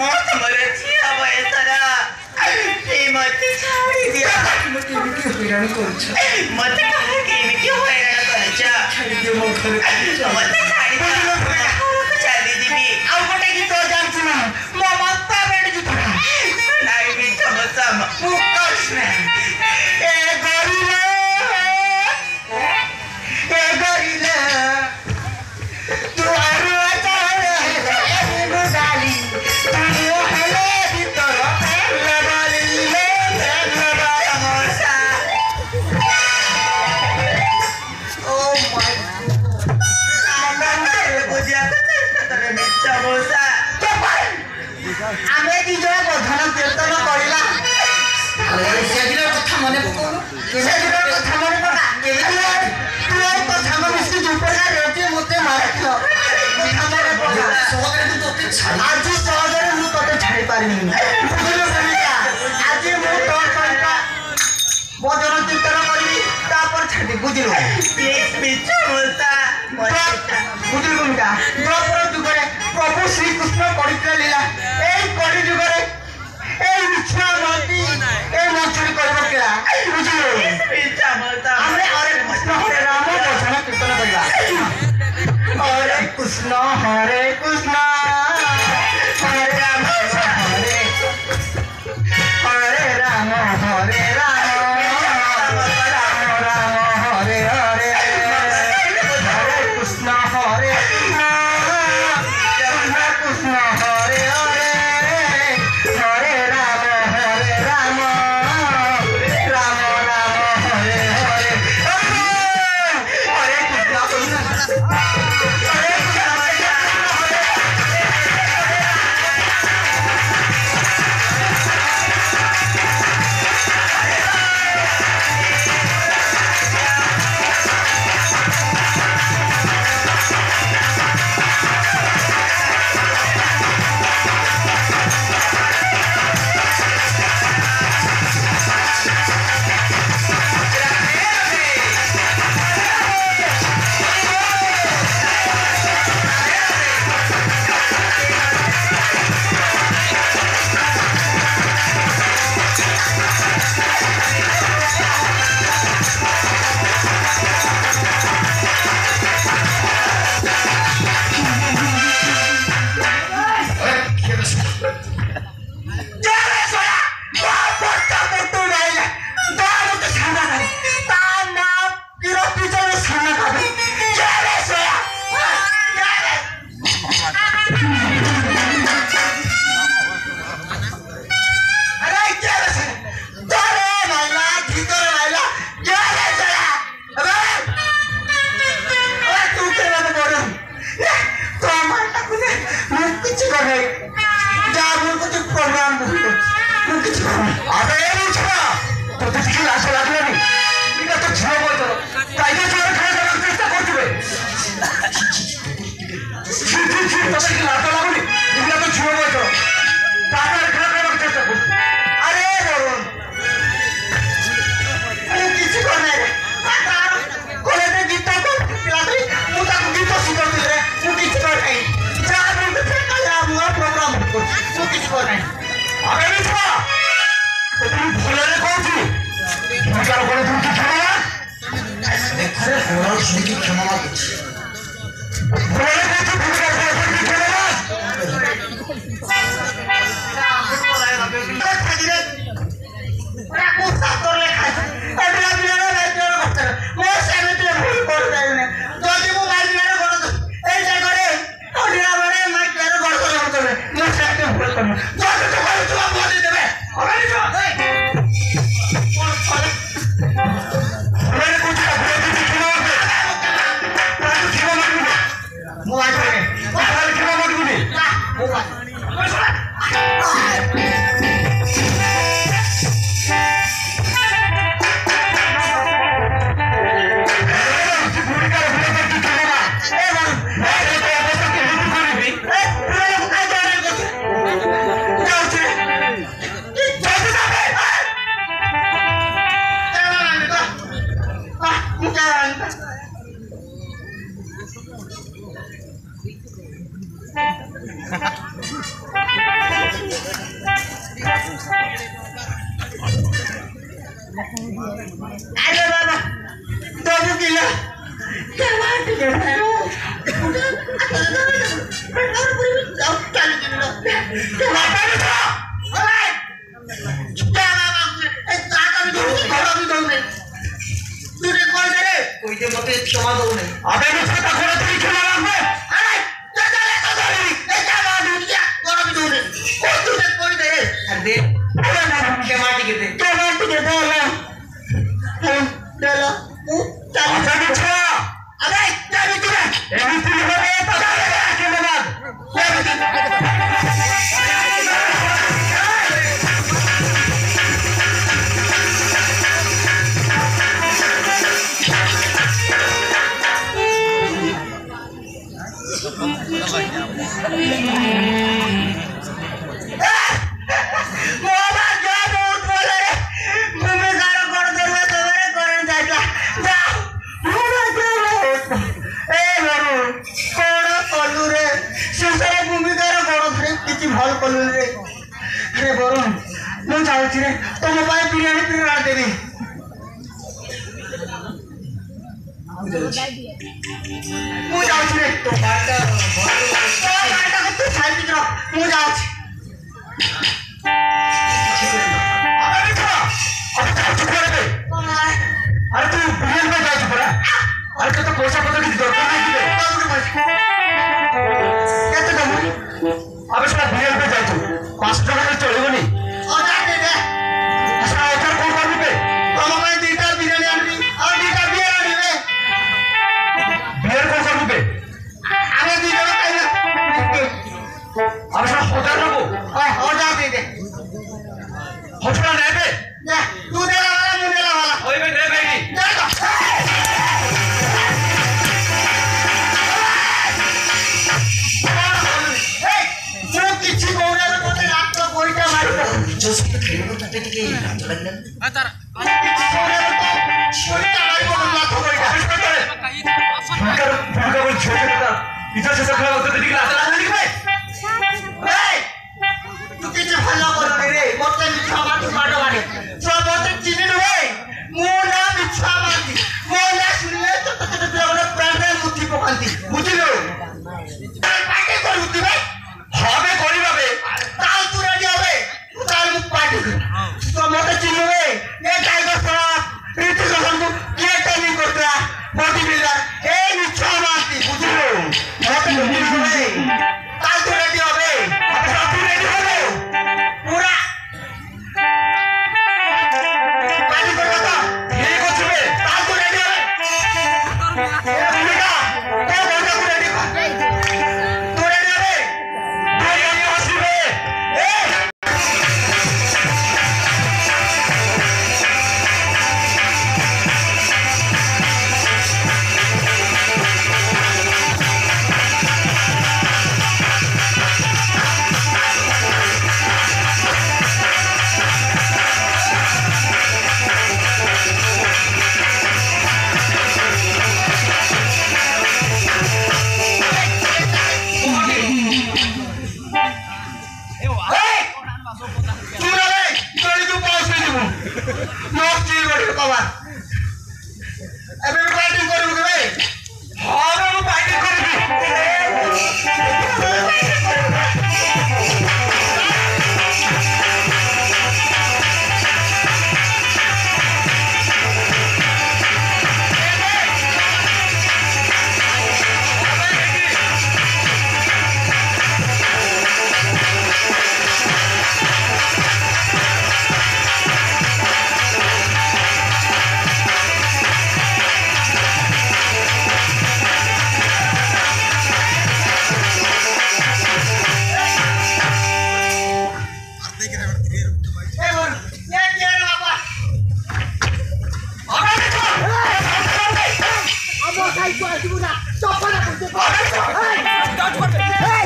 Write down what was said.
मत मरे छिया बयसरा ए मत छाड़ी दिया मत हैरान करछ मत केमिति हैरान करछ छाड़ी दियो मो घर मत छाड़ी दियो चली दिबी आ गोटे गीत जानछ ना मो माता बेड गीत नाइ भी समस्या मुकस ने ए गरीले तू आरो चाहे गाली तू हेले भीतर लगाली ले लगा मोसा ओ माय बुझिया तरे मिच्छा मोसा आमे दी जो बधन कीर्तन करिला से दिन कथा मने पको से दिन कथा मने पका तू कथा मन मिस्त्री जुपला रेटी मते मारथियो कथा मने पका सहगरे तू तोते छाड़ी आज सहगरे मु तोते छाड़ी पारिनी बुझलो समिता आज मु तोर संका बधन कीर्तन करिनी तापर छाड़ी बुझलो प्लीज मिच्छा मोसा बुझलो समिता द्वापर जुगरे प्रभु श्री कृष्ण करितले लीला एई करि जुगरे एई मिच्छा माटी ए मछली करबो केला बुझलो मिच्छा मोसा हमरे अरे कृष्ण हरे राम भजन कीर्तन करिबा हरे कृष्ण हरे राम हरे राम हरे राम राम राम हरे हरे हरे कृष्ण हरे कृष्ण हरे हरे हरे राम राम राम हरे हरे हरे कृष्ण अरे बाबा तो किला क्या बात है यार कोई दे मते क्षमा दो नहीं अबे मुझे तो घोड़ा तेरी क्षमा मांग में अरे चल चल ए क्या बात हो गया घोड़ा भी दो नहीं कोई दे अरे क्षमा टिके दे चलो चल अच्छा अरे क्या भी तू ए भी हो रे तो के बाद भल कलु रे अरे बरुण मु जाउछि रे तुम पाए बिरयानी पिरा देबी मु जाउछि रे तो बाटा को तू खाइ पिरो मु जाउछि अरे तू बिरयानी में जाउछि परा अरे तो पैसा पत्र की दरकार नहीं केते दमु अबे साला बिरयानी पे जाई तू 5 टका में चलेबो नी ओ जा दे दे अच्छा एकर कोन करबी बे तोम में दीटा बिरयानी आनबी और दीटा बियर आनबी बियर कोन करबी बे आगे दीटा काइला अबे साला होजा रबो ओ जा दे दे होजा नहीं बे जा तू देला वाला मु देला वाला ओए बे दे बेटी जा तो जो सब खेल को तते के लंदन तार बोल छोटे का इधर से सकला होते दिखला नहीं भाई तू किछ भला कर रे मते मिछा बात बाडो बाडे सब मते चिनि रे मो ना मिछा बाती मो ना सुनिए तो प्राण मुठी पकांती बुझिलो पाटे करूती भाई हबे करिबा बे ताल तू रेडी होबे ताल मु पाटे तो मते चिनि रे ए टाइगर साहब रीति रोशन को के ट्रेनिंग करता बॉडी बिल्डर ए मिछा बाती बुझिलो मते चिनि रे ताल तू रेडी होबे अच्छा तू रेडी होबे पूरा पानी कर दो ये को छबे ताल तू रेडी होबे ए बेटा ए बोलता तू रेडी तू रेडी होबे तू रेडी होबे ए Hey!